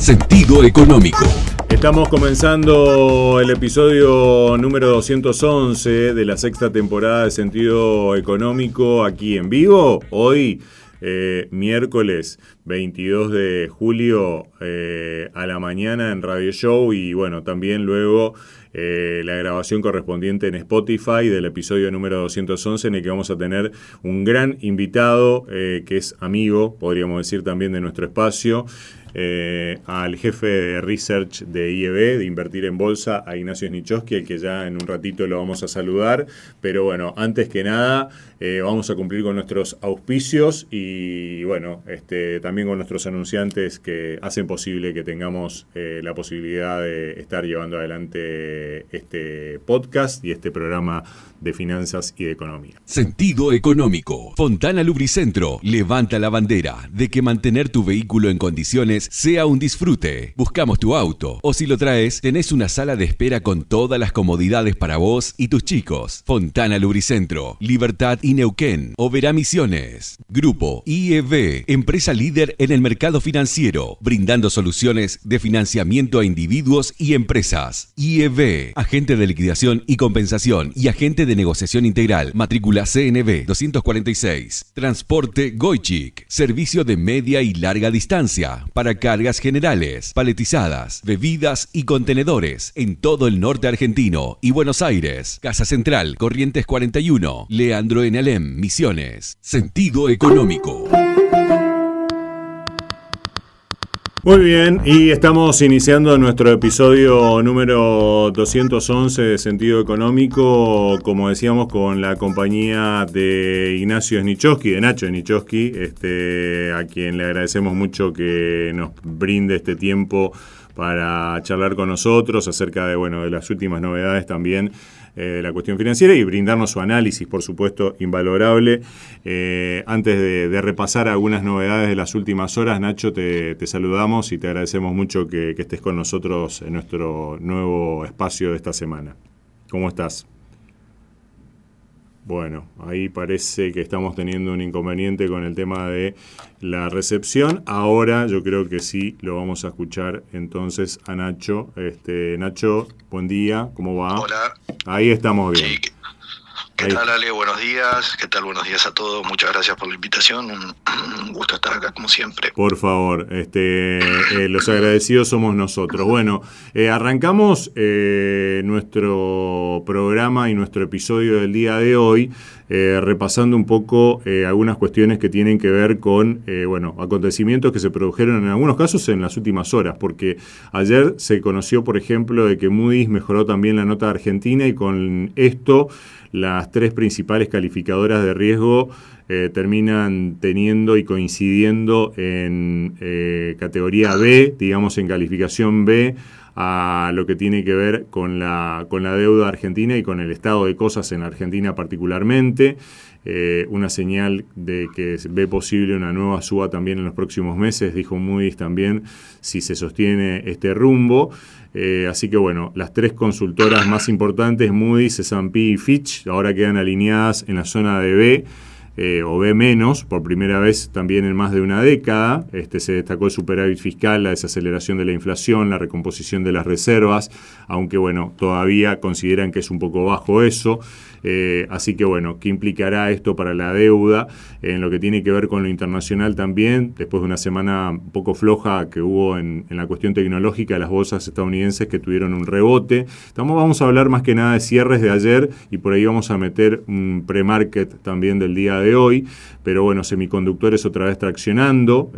Sentido económico. Estamos comenzando el episodio número 211 de la sexta temporada de Sentido Económico aquí en vivo. Hoy, miércoles 22 de julio a la mañana en Radio Show y bueno, también luego la grabación correspondiente en Spotify del episodio número 211 en el que vamos a tener un gran invitado que es amigo, podríamos decir también de nuestro espacio, al jefe de Research de IEB, de Invertir en Bolsa, a Ignacio Snichowski, el que ya en un ratito lo vamos a saludar. Pero bueno, antes que nada, vamos a cumplir con nuestros auspicios y bueno, también con nuestros anunciantes que hacen posible que tengamos la posibilidad de estar llevando adelante este podcast y este programa de finanzas y de economía. Sentido económico. Fontana Lubricentro levanta la bandera de que mantener tu vehículo en condiciones sea un disfrute. Buscamos tu auto o si lo traes, tenés una sala de espera con todas las comodidades para vos y tus chicos. Fontana Lubricentro, Libertad y Neuquén, Oberá Misiones. Grupo IEB, empresa líder en el mercado financiero, brindando soluciones de financiamiento a individuos y empresas. IEB, agente de liquidación y compensación y agente de negociación integral, matrícula CNB 246. Transporte Goichik, servicio de media y larga distancia para cargas generales, paletizadas, bebidas y contenedores en todo el norte argentino y Buenos Aires. Casa Central, Corrientes 41, Leandro en Alem, Misiones. Sentido económico. Muy bien, y estamos iniciando nuestro episodio número 211 de Sentido Económico, como decíamos, con la compañía de Ignacio Snichowski, de Nacho Snichowski, a quien le agradecemos mucho que nos brinde este tiempo para charlar con nosotros acerca de, bueno, de las últimas novedades también de la cuestión financiera y brindarnos su análisis, por supuesto, invalorable. Antes de repasar algunas novedades de las últimas horas, Nacho, te saludamos y te agradecemos mucho que estés con nosotros en nuestro nuevo espacio de esta semana. ¿Cómo estás? Bueno, ahí parece que estamos teniendo un inconveniente con el tema de la recepción. Ahora yo creo que sí lo vamos a escuchar entonces a Nacho. Nacho, buen día, ¿cómo va? Hola. Ahí estamos bien. Sí. ¿Qué tal, Ale? Buenos días. ¿Qué tal? Buenos días a todos. Muchas gracias por la invitación. Un gusto estar acá, como siempre. Por favor, los agradecidos somos nosotros. Bueno, arrancamos nuestro programa y nuestro episodio del día de hoy repasando un poco algunas cuestiones que tienen que ver con acontecimientos que se produjeron en algunos casos en las últimas horas, porque ayer se conoció, por ejemplo, de que Moody's mejoró también la nota de Argentina y con esto las tres principales calificadoras de riesgo terminan teniendo y coincidiendo en categoría B, digamos en calificación B, a lo que tiene que ver con la deuda argentina y con el estado de cosas en Argentina particularmente. Una señal de que ve posible una nueva suba también en los próximos meses, dijo Moody's también, si se sostiene este rumbo. Así que bueno, las tres consultoras más importantes, Moody's, S&P y Fitch, ahora quedan alineadas en la zona de B, o B menos, por primera vez también en más de una década. Se destacó el superávit fiscal, la desaceleración de la inflación, la recomposición de las reservas, aunque bueno, todavía consideran que es un poco bajo eso. Así que bueno, ¿qué implicará esto para la deuda en lo que tiene que ver con lo internacional también? Después de una semana un poco floja que hubo en la cuestión tecnológica, las bolsas estadounidenses que tuvieron un rebote. Vamos a hablar más que nada de cierres de ayer y por ahí vamos a meter un pre-market también del día de hoy, pero bueno, semiconductores otra vez traccionando.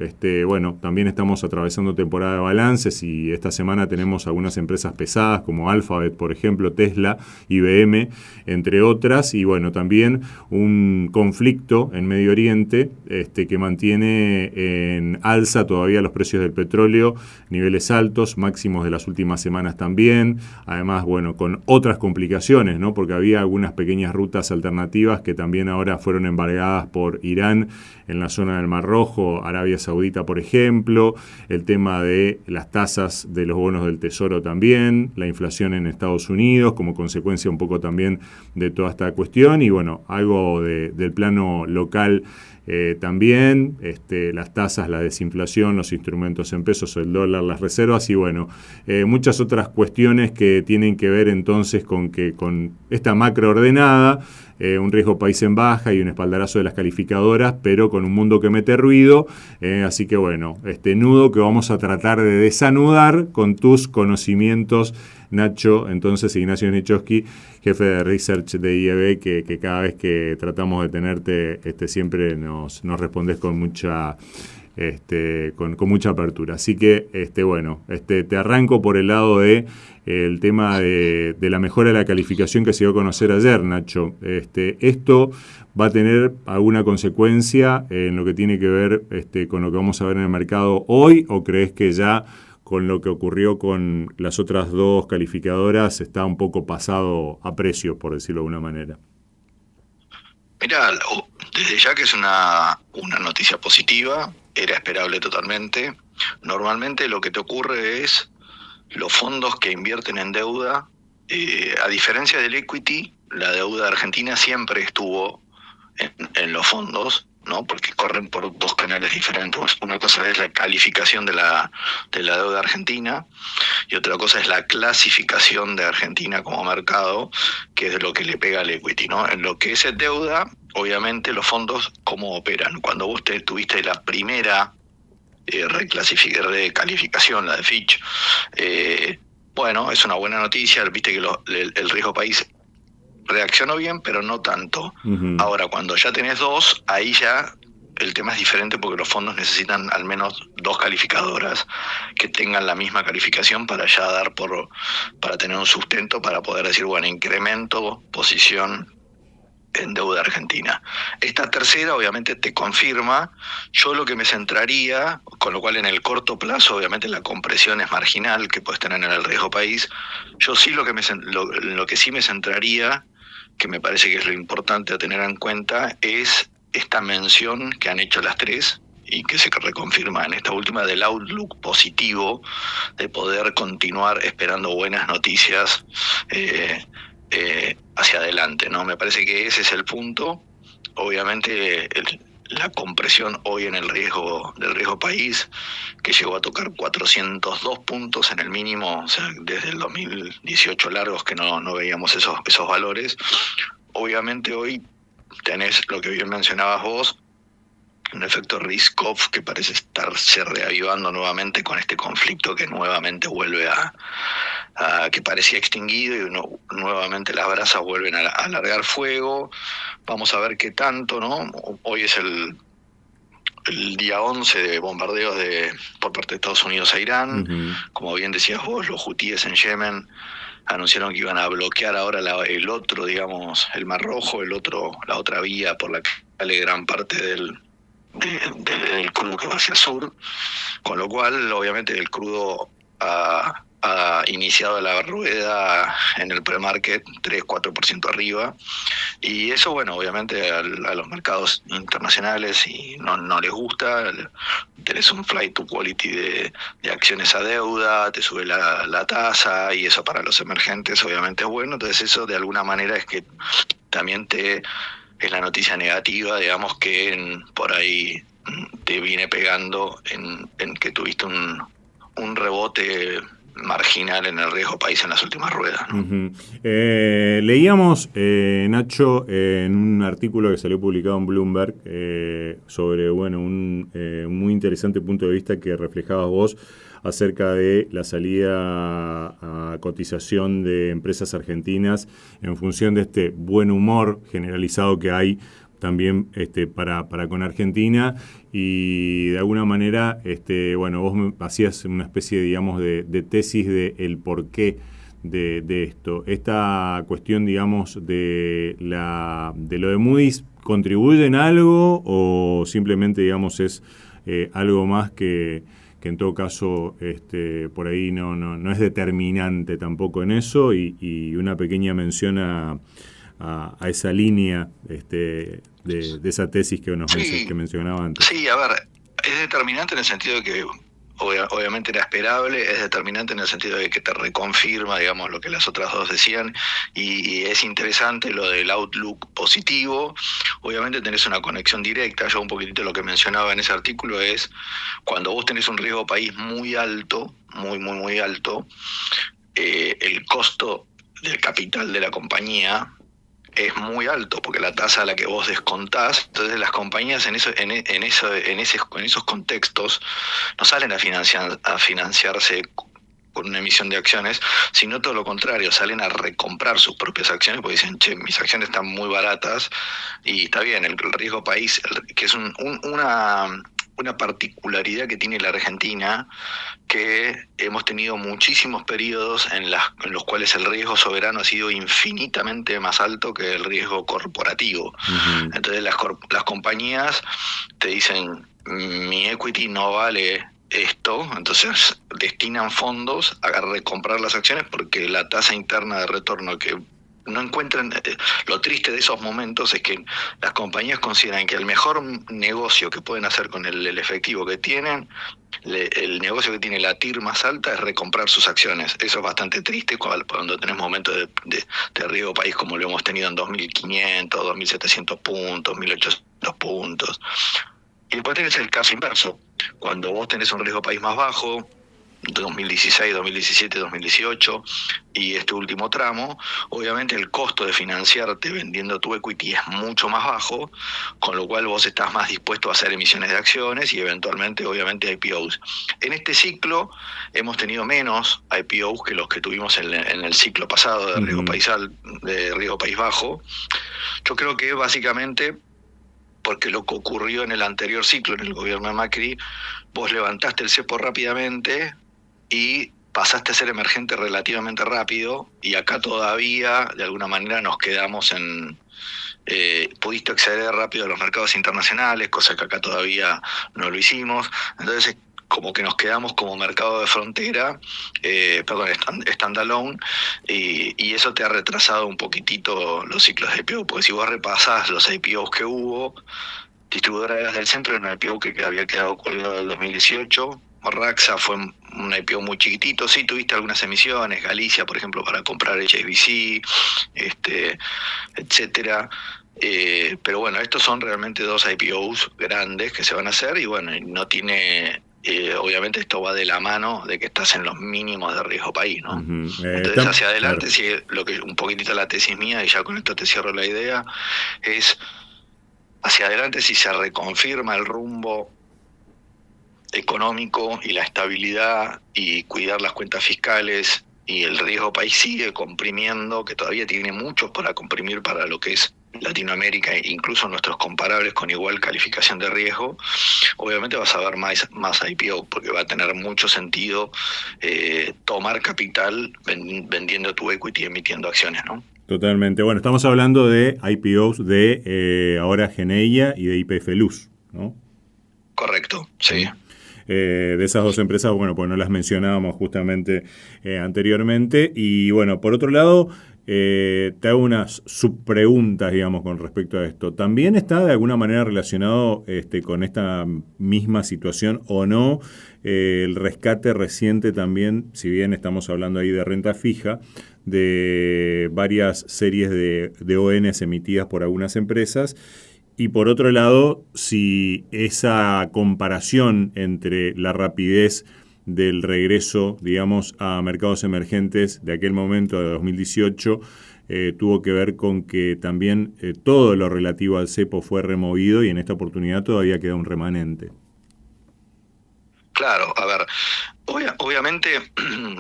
También estamos atravesando temporada de balances y esta semana tenemos algunas empresas pesadas como Alphabet, por ejemplo, Tesla, IBM, entre otras, y bueno, también un conflicto en Medio Oriente que mantiene en alza todavía los precios del petróleo, niveles altos, máximos de las últimas semanas también, además, bueno, con otras complicaciones, ¿no? Porque había algunas pequeñas rutas alternativas que también ahora fueron embargadas por Irán en la zona del Mar Rojo, Arabia Saudita, por ejemplo, el tema de las tasas de los bonos del Tesoro también, la inflación en Estados Unidos como consecuencia un poco también de toda esta cuestión y bueno, algo del plano local también, las tasas, la desinflación, los instrumentos en pesos, el dólar, las reservas y bueno, muchas otras cuestiones que tienen que ver entonces con esta macro ordenada, un riesgo país en baja y un espaldarazo de las calificadoras, pero con un mundo que mete ruido, así que bueno, este nudo que vamos a tratar de desanudar con tus conocimientos, Nacho. Entonces, Ignacio Nichoski, jefe de Research de IEB, que cada vez que tratamos de tenerte, siempre nos respondes con mucha con mucha apertura. Así que, bueno, te arranco por el lado de el tema de la mejora de la calificación que se dio a conocer ayer, Nacho. ¿Esto va a tener alguna consecuencia en lo que tiene que ver con lo que vamos a ver en el mercado hoy, o crees que ya con lo que ocurrió con las otras dos calificadoras está un poco pasado a precio, por decirlo de alguna manera? Mirá, desde ya que es una noticia positiva, era esperable totalmente. Normalmente lo que te ocurre es los fondos que invierten en deuda, a diferencia del equity, la deuda argentina siempre estuvo en los fondos, ¿no? Porque corren por dos canales diferentes. Una cosa es la calificación de la deuda argentina y otra cosa es la clasificación de Argentina como mercado, que es lo que le pega al equity, ¿no? En lo que es deuda, obviamente los fondos, ¿cómo operan? Cuando vos tuviste la primera recalificación, la de Fitch, bueno, es una buena noticia. Viste que el riesgo país reaccionó bien, pero no tanto. Uh-huh. Ahora, cuando ya tenés dos, ahí ya el tema es diferente, porque los fondos necesitan al menos dos calificadoras que tengan la misma calificación para ya para tener un sustento, para poder decir, bueno, incremento posición en deuda argentina. Esta tercera obviamente te confirma. Yo lo que me centraría, con lo cual en el corto plazo obviamente la compresión es marginal que puedes tener en el riesgo país. Yo sí lo que sí me centraría, que me parece que es lo importante a tener en cuenta, es esta mención que han hecho las tres y que se reconfirma en esta última, del outlook positivo, de poder continuar esperando buenas noticias hacia adelante, ¿no? Me parece que ese es el punto. Obviamente la compresión hoy en del riesgo país, que llegó a tocar 402 puntos en el mínimo, o sea, desde el 2018 largos que no veíamos esos valores. Obviamente hoy tenés lo que bien mencionabas vos, un efecto risk-off que parece estarse reavivando nuevamente con este conflicto que nuevamente vuelve a que parecía extinguido, y nuevamente las brasas vuelven a alargar fuego. Vamos a ver qué tanto, ¿no? Hoy es el día 11 de bombardeos por parte de Estados Unidos a Irán. Uh-huh. Como bien decías vos, los hutíes en Yemen anunciaron que iban a bloquear ahora el otro, digamos, el Mar Rojo, la otra vía por la que sale gran parte del crudo que va hacia el sur, con lo cual obviamente el crudo ha iniciado la rueda en el pre-market 3-4% arriba, y eso, bueno, obviamente a los mercados internacionales y no les gusta. Tenés un flight to quality de acciones a deuda, te sube la tasa, y eso para los emergentes obviamente es bueno. Entonces eso de alguna manera es que también es la noticia negativa, digamos, que por ahí te viene pegando en que tuviste un rebote marginal en el riesgo país en las últimas ruedas, ¿no? Uh-huh. Leíamos, Nacho, en un artículo que salió publicado en Bloomberg sobre un muy interesante punto de vista que reflejabas vos acerca de la salida a cotización de empresas argentinas en función de este buen humor generalizado que hay también para con Argentina, y de alguna manera vos hacías una especie, digamos, de tesis de el porqué de esto. Esta cuestión, digamos, de lo de Moody's, ¿contribuye en algo o simplemente, digamos, es algo más que en todo caso por ahí no es determinante tampoco en eso, y una pequeña mención a esa línea de esa tesis que mencionaba antes? Sí, a ver, es determinante en el sentido de que obviamente era esperable, es determinante en el sentido de que te reconfirma, digamos, lo que las otras dos decían, y es interesante lo del outlook positivo. Obviamente tenés una conexión directa. Yo un poquitito lo que mencionaba en ese artículo es, cuando vos tenés un riesgo país muy alto, muy alto, el costo del capital de la compañía es muy alto, porque la tasa a la que vos descontás, entonces las compañías en esos contextos no salen a financiarse con una emisión de acciones, sino todo lo contrario, salen a recomprar sus propias acciones, porque dicen, che, mis acciones están muy baratas, y está bien, el riesgo país, que es una particularidad que tiene la Argentina, que hemos tenido muchísimos periodos en los cuales el riesgo soberano ha sido infinitamente más alto que el riesgo corporativo. Uh-huh. Entonces las compañías te dicen, mi equity no vale esto, entonces destinan fondos a recomprar las acciones porque la tasa interna de retorno que no encuentran. Lo triste de esos momentos es que las compañías consideran que el mejor negocio que pueden hacer con el efectivo que tienen, el negocio que tiene la TIR más alta, es recomprar sus acciones. Eso es bastante triste cuando tenés momentos de riesgo país como lo hemos tenido en 2.500, 2.700 puntos, 1.800 puntos. Y después tenés el caso inverso, cuando vos tenés un riesgo país más bajo, 2016, 2017, 2018 y este último tramo, obviamente el costo de financiarte vendiendo tu equity es mucho más bajo, con lo cual vos estás más dispuesto a hacer emisiones de acciones y eventualmente, obviamente, IPOs. En este ciclo hemos tenido menos IPOs que los que tuvimos en el ciclo pasado de riesgo país bajo. Yo creo que básicamente porque lo que ocurrió en el anterior ciclo, en el gobierno de Macri, vos levantaste el cepo rápidamente y pasaste a ser emergente relativamente rápido, y acá todavía, de alguna manera, nos quedamos en... pudiste acceder rápido a los mercados internacionales, cosa que acá todavía no lo hicimos. Entonces, como que nos quedamos como mercado de frontera, standalone, y eso te ha retrasado un poquititito los ciclos de IPO, porque si vos repasás los IPOs que hubo, Distribuidora de Gas del Centro era un IPO que había quedado colgado en el 2018, Raxa fue un IPO muy chiquitito, sí tuviste algunas emisiones, Galicia, por ejemplo, para comprar HSBC, etcétera. Pero bueno, estos son realmente dos IPOs grandes que se van a hacer, y bueno, no tiene... obviamente esto va de la mano de que estás en los mínimos de riesgo país, ¿no? Uh-huh. Entonces hacia adelante, claro. Si lo que un poquitito la tesis mía, y ya con esto te cierro la idea, es hacia adelante si se reconfirma el rumbo económico y la estabilidad y cuidar las cuentas fiscales, y el riesgo país sigue comprimiendo, que todavía tiene mucho para comprimir para lo que es Latinoamérica e incluso nuestros comparables con igual calificación de riesgo, obviamente vas a ver más IPO, porque va a tener mucho sentido tomar capital vendiendo tu equity y emitiendo acciones, ¿no? Totalmente. Bueno, estamos hablando de IPOs de ahora Geneia y de YPF Luz, ¿no? Correcto, sí. De esas dos empresas, bueno, pues no las mencionábamos justamente anteriormente. Y bueno, por otro lado, te hago unas subpreguntas, digamos, con respecto a esto. ¿También está de alguna manera relacionado con esta misma situación o no el rescate reciente también, si bien estamos hablando ahí de renta fija, de varias series de ONs emitidas por algunas empresas? Y por otro lado, si esa comparación entre la rapidez del regreso, digamos, a mercados emergentes de aquel momento, de 2018, tuvo que ver con que también todo lo relativo al cepo fue removido, y en esta oportunidad todavía queda un remanente. Claro, a ver, obviamente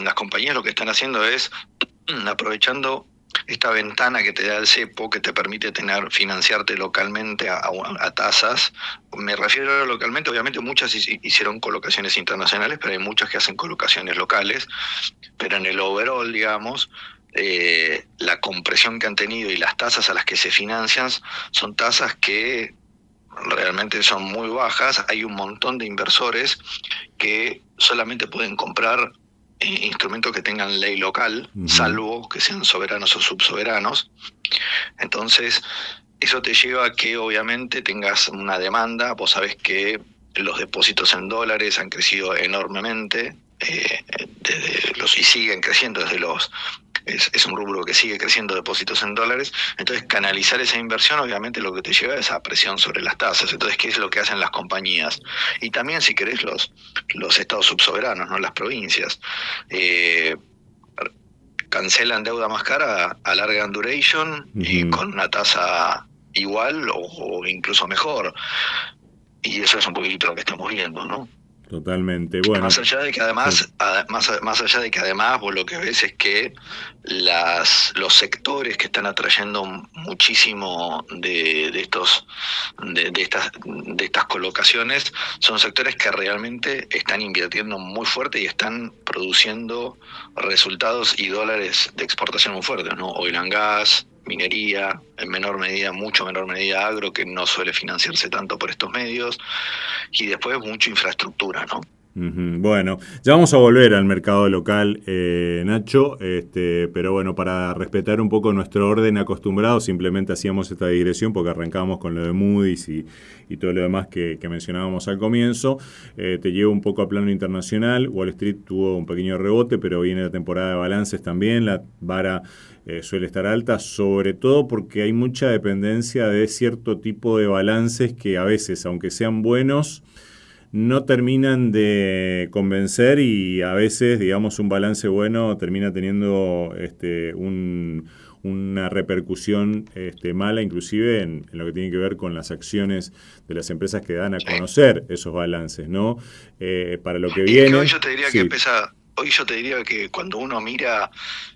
las compañías lo que están haciendo es aprovechando esta ventana que te da el cepo, que te permite financiarte localmente a tasas. Me refiero a localmente, obviamente muchas hicieron colocaciones internacionales, pero hay muchas que hacen colocaciones locales. Pero en el overall, digamos, la compresión que han tenido y las tasas a las que se financian son tasas que realmente son muy bajas. Hay un montón de inversores que solamente pueden comprar instrumentos que tengan ley local, uh-huh, salvo que sean soberanos o subsoberanos. Entonces, eso te lleva a que obviamente tengas una demanda. Vos sabés que los depósitos en dólares han crecido enormemente, y siguen creciendo es un rubro que sigue creciendo, depósitos en dólares. Entonces, canalizar esa inversión obviamente lo que te lleva es a presión sobre las tasas. Entonces, ¿qué es lo que hacen las compañías? Y también, si querés, los estados subsoberanos, ¿no? Las provincias. Cancelan deuda más cara, alargan duration y con una tasa igual o incluso mejor. Y eso es un poquito lo que estamos viendo, ¿no? Totalmente. Bueno, más allá de que además, más allá de que además vos lo que ves es que los sectores que están atrayendo muchísimo de estas colocaciones son sectores que realmente están invirtiendo muy fuerte y están produciendo resultados y dólares de exportación muy fuertes, ¿no? Oil and gas, minería, en menor medida, mucho menor medida agro, que no suele financiarse tanto por estos medios, y después mucha infraestructura, ¿no? Bueno, ya vamos a volver al mercado local, Nacho, pero bueno, para respetar un poco nuestro orden acostumbrado, simplemente hacíamos esta digresión porque arrancábamos con lo de Moody's y todo lo demás que mencionábamos al comienzo. Te llevo un poco a plano internacional. Wall Street tuvo un pequeño rebote, pero viene la temporada de balances también, la vara suele estar alta, sobre todo porque hay mucha dependencia de cierto tipo de balances que a veces, aunque sean buenos, no terminan de convencer, y a veces, digamos, un balance bueno termina teniendo una repercusión mala, inclusive en lo que tiene que ver con las acciones de las empresas que dan a conocer esos balances, ¿no? Para lo que viene... Hoy yo te diría hoy yo te diría que cuando uno mira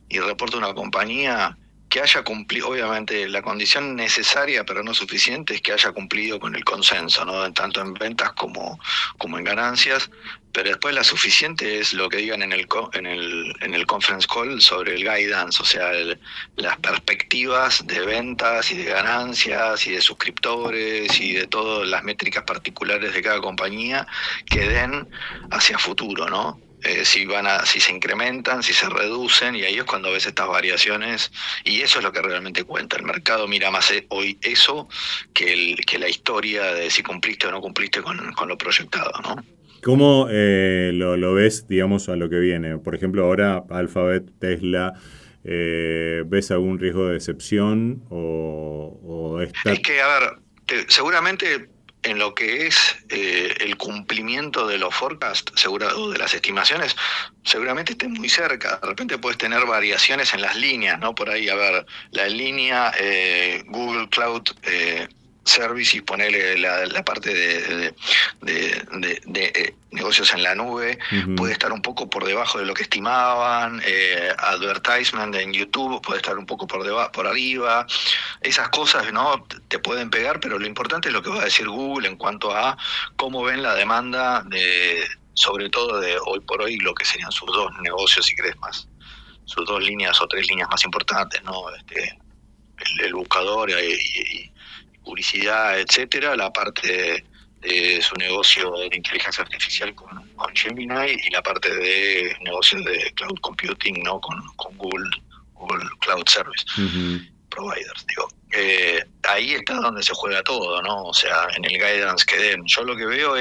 y reporta una compañía, que haya cumplido, obviamente la condición necesaria pero no suficiente es que haya cumplido con el consenso, ¿no? Tanto en ventas como en ganancias, pero después la suficiente es lo que digan en el conference call sobre el guidance, o sea, las perspectivas de ventas y de ganancias y de suscriptores y de todas las métricas particulares de cada compañía que den hacia futuro, ¿no? Si se incrementan, si se reducen, y ahí es cuando ves estas variaciones, y eso es lo que realmente cuenta. El mercado mira más hoy eso que la historia de si cumpliste o no cumpliste con lo proyectado, ¿no? ¿Cómo lo ves, digamos, a lo que viene? Por ejemplo, ahora Alphabet, Tesla, ¿ves algún riesgo de decepción o esta? Es que, a ver, seguramente en lo que es el cumplimiento de los forecasts o de las estimaciones, seguramente esté muy cerca. De repente puedes tener variaciones en las líneas, ¿no? Por ahí, a ver, la línea Google Cloud Service y ponerle la parte de negocios en la nube, puede estar un poco por debajo de lo que estimaban. Advertisement en YouTube puede estar un poco por arriba. Esas cosas, ¿no?, te pueden pegar, pero lo importante es lo que va a decir Google en cuanto a cómo ven la demanda sobre todo de hoy por hoy, lo que serían sus dos negocios, si querés más, sus dos líneas o tres líneas más importantes, ¿no? El buscador y publicidad, etcétera, la parte de su negocio de inteligencia artificial con Gemini, y la parte de negocios de cloud computing, ¿no?, con Google Cloud Service Providers, digo. Ahí está donde se juega todo, ¿no? O sea, en el guidance que den. Yo lo que veo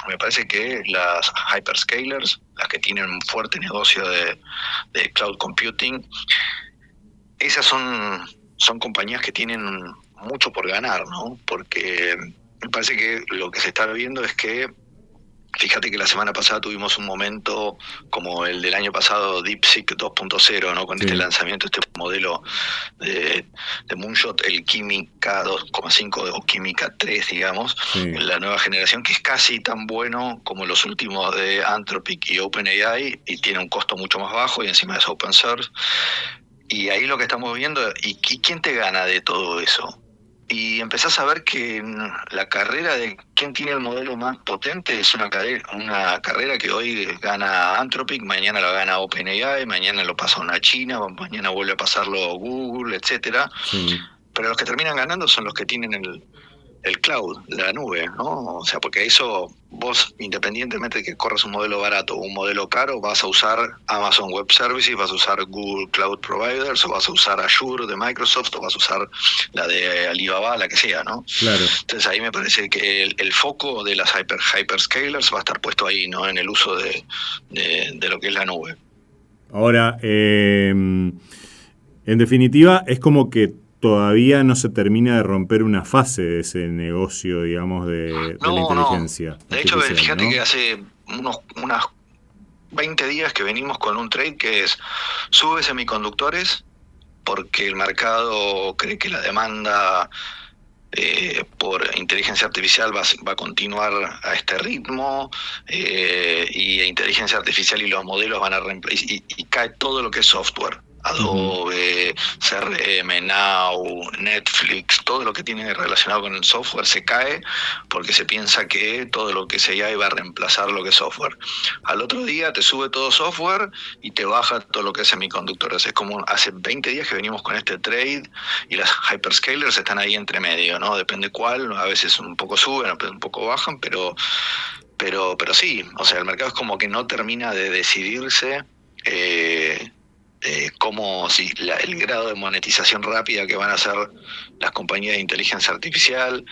me parece que las hyperscalers, las que tienen un fuerte negocio de cloud computing, esas son compañías que tienen mucho por ganar, ¿no? Porque me parece que lo que se está viendo es que, fíjate que la semana pasada tuvimos un momento como el del año pasado, DeepSeek 2.0, ¿no? Con este lanzamiento, este modelo de Moonshot, el Química 2.5 o Química 3, digamos, la nueva generación, que es casi tan bueno como los últimos de Anthropic y OpenAI, y tiene un costo mucho más bajo, y encima es open source. Y ahí lo que estamos viendo, ¿y quién te gana de todo eso? Y empezás a ver que la carrera de quién tiene el modelo más potente es una carrera que hoy gana Anthropic, mañana lo gana OpenAI, mañana lo pasa una China, mañana vuelve a pasarlo Google, etcétera. Pero los que terminan ganando son los que tienen el cloud, la nube, ¿no? O sea, porque eso vos, independientemente de que corras un modelo barato o un modelo caro, vas a usar Amazon Web Services, vas a usar Google Cloud Providers, o vas a usar Azure de Microsoft, o vas a usar la de Alibaba, la que sea, ¿no? Claro. Entonces ahí me parece que el foco de las hyperscalers va a estar puesto ahí, ¿no? En el uso de lo que es la nube. Ahora, en definitiva, es como que todavía no se termina de romper una fase de ese negocio, digamos, de la inteligencia. De hecho, fíjate que hace unas 20 días que venimos con un trade que es sube semiconductores porque el mercado cree que la demanda por inteligencia artificial va a continuar a este ritmo, y inteligencia artificial y los modelos van a reemplazar, y cae todo lo que es software. Adobe, CRM, Now, Netflix, todo lo que tiene relacionado con el software se cae porque se piensa que todo lo que es AI va a reemplazar lo que es software. Al otro día te sube todo software y te baja todo lo que es semiconductores. Es como hace 20 días que venimos con este trade y las hyperscalers están ahí entre medio, ¿no? Depende cuál, a veces un poco suben, a veces un poco bajan, pero sí, o sea, el mercado es como que no termina de decidirse como si el grado de monetización rápida que van a hacer las compañías de inteligencia artificial,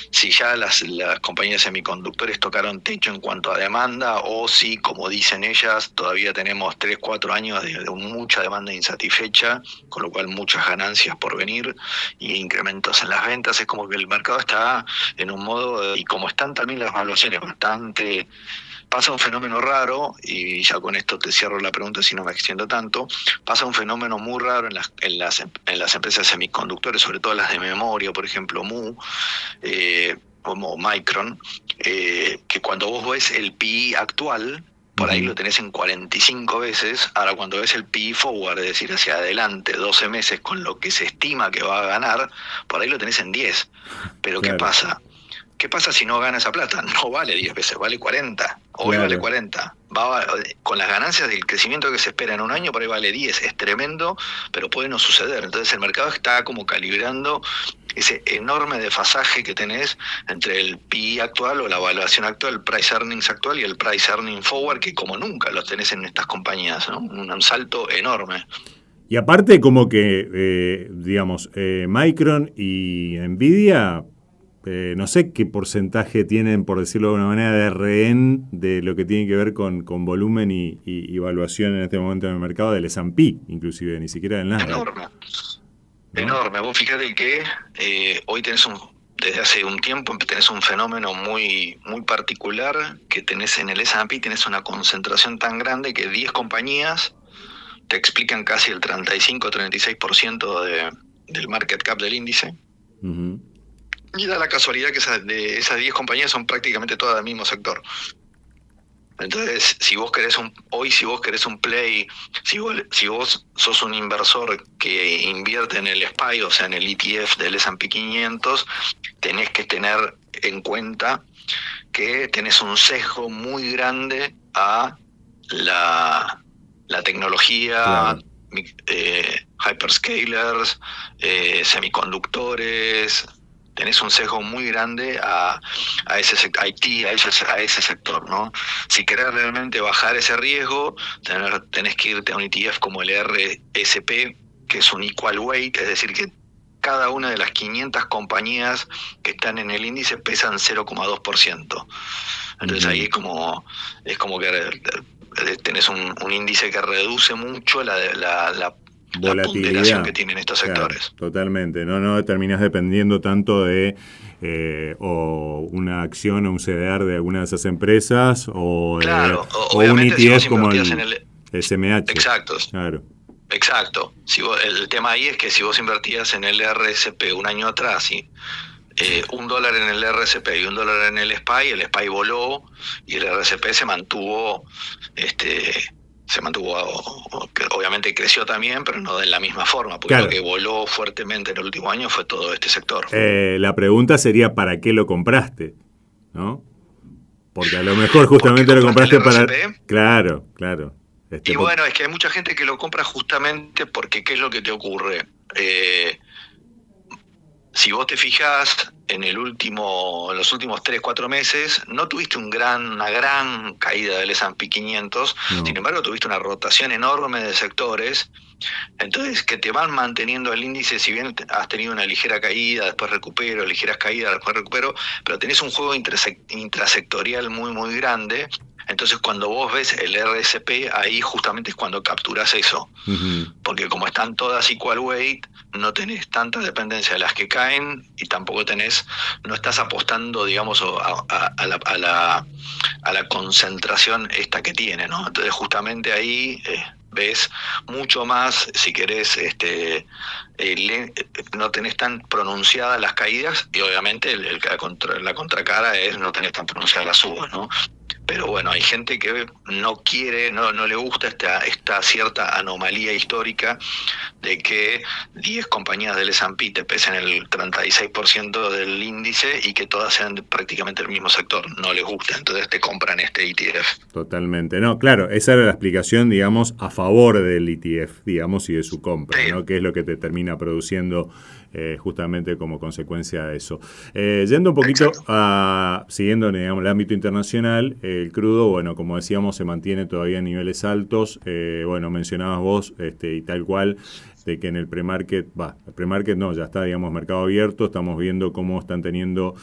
si ya las compañías de semiconductores tocaron techo en cuanto a demanda, o si, como dicen ellas, todavía tenemos 3-4 años de mucha demanda insatisfecha, con lo cual muchas ganancias por venir y incrementos en las ventas. Es como que el mercado está en un modo, y como están también las valuaciones bastante... Pasa un fenómeno raro, y ya con esto te cierro la pregunta si no me extiendo tanto. Pasa un fenómeno muy raro en las empresas semiconductores, sobre todo las de memoria, por ejemplo MU, como Micron, que cuando vos ves el PI actual, por ahí lo tenés en 45 veces. Ahora cuando ves el PI forward, es decir, hacia adelante 12 meses con lo que se estima que va a ganar, por ahí lo tenés en 10. Pero claro. ¿Qué pasa? ¿Qué pasa si no gana esa plata? No vale 10 veces, vale 40. Hoy vale 40. Con las ganancias del crecimiento que se espera en un año, por ahí vale 10. Es tremendo, pero puede no suceder. Entonces el mercado está como calibrando ese enorme desfasaje que tenés entre el PI actual o la evaluación actual, el price earnings actual y el price earning forward, que como nunca los tenés en estas compañías, ¿no? Un salto enorme. Y aparte como que, digamos, Micron y Nvidia... no sé qué porcentaje tienen, por decirlo de alguna manera, de rehén de lo que tiene que ver con volumen y evaluación en este momento en el mercado del S&P, inclusive, ni siquiera del Nasdaq. Enorme. ¿No? Enorme. Vos fíjate que hoy desde hace un tiempo tenés un fenómeno muy, muy particular, que tenés en el S&P, tenés una concentración tan grande que 10 compañías te explican casi el 35-36% del market cap del índice. Uh-huh. Y da la casualidad que esas 10 compañías son prácticamente todas del mismo sector. Entonces, si vos querés un play, si vos sos un inversor que invierte en el SPY, o sea, en el ETF del S&P 500, tenés que tener en cuenta que tenés un sesgo muy grande a la tecnología, claro. Hyperscalers, semiconductores. Tenés un sesgo muy grande a ese sector, ¿no? Si querés realmente bajar ese riesgo, tenés que irte a un ETF como el RSP, que es un equal weight, es decir, que cada una de las 500 compañías que están en el índice pesan 0,2%. Entonces ahí es como que tenés un índice que reduce mucho la ponderación que tienen estos sectores. Claro, totalmente. No terminás dependiendo tanto de o una acción o un CDR de alguna de esas empresas o un ETF como el SMH. Exacto. Claro. Exacto. El tema ahí es que si vos invertías en el RSP un año atrás y $1 en el RSP y $1 en el SPY voló y el RSP se mantuvo obviamente creció también, pero no de la misma forma, porque claro. Lo que voló fuertemente en el último año fue todo este sector. La pregunta sería, ¿para qué lo compraste? ¿No? Porque a lo mejor justamente lo compraste para... Claro. Y bueno, es que hay mucha gente que lo compra justamente porque ¿qué es lo que te ocurre? si vos te fijás, en los últimos 3-4 meses, no tuviste una gran caída del S&P 500, No. sin embargo tuviste una rotación enorme de sectores, entonces que te van manteniendo el índice, si bien has tenido una ligera caída, después recupero, ligeras caídas, después recupero, pero tenés un juego intrasectorial muy, muy grande. Entonces cuando vos ves el RSP, ahí justamente es cuando capturás eso. Uh-huh. Porque como están todas equal weight, no tenés tanta dependencia de las que caen y tampoco no estás apostando, digamos, a la concentración esta que tiene, ¿no? Entonces justamente ahí ves mucho más, si querés, no tenés tan pronunciadas las caídas y obviamente la contracara es no tenés tan pronunciadas las subas, ¿no? Pero bueno, hay gente que no quiere, no le gusta esta cierta anomalía histórica de que 10 compañías del S&P te pesen el 36% del índice y que todas sean prácticamente del mismo sector. No les gusta, entonces te compran este ETF. Totalmente. No, claro, esa era la explicación, digamos, a favor del ETF, digamos, y de su compra, Sí. ¿no? Que es lo que te termina produciendo justamente como consecuencia de eso. Yendo un poquito siguiendo, digamos, el ámbito internacional, el crudo, bueno, como decíamos, se mantiene todavía en niveles altos. Bueno, mencionabas vos, y tal cual, de que en el premarket no, ya está, digamos, mercado abierto, estamos viendo cómo están teniendo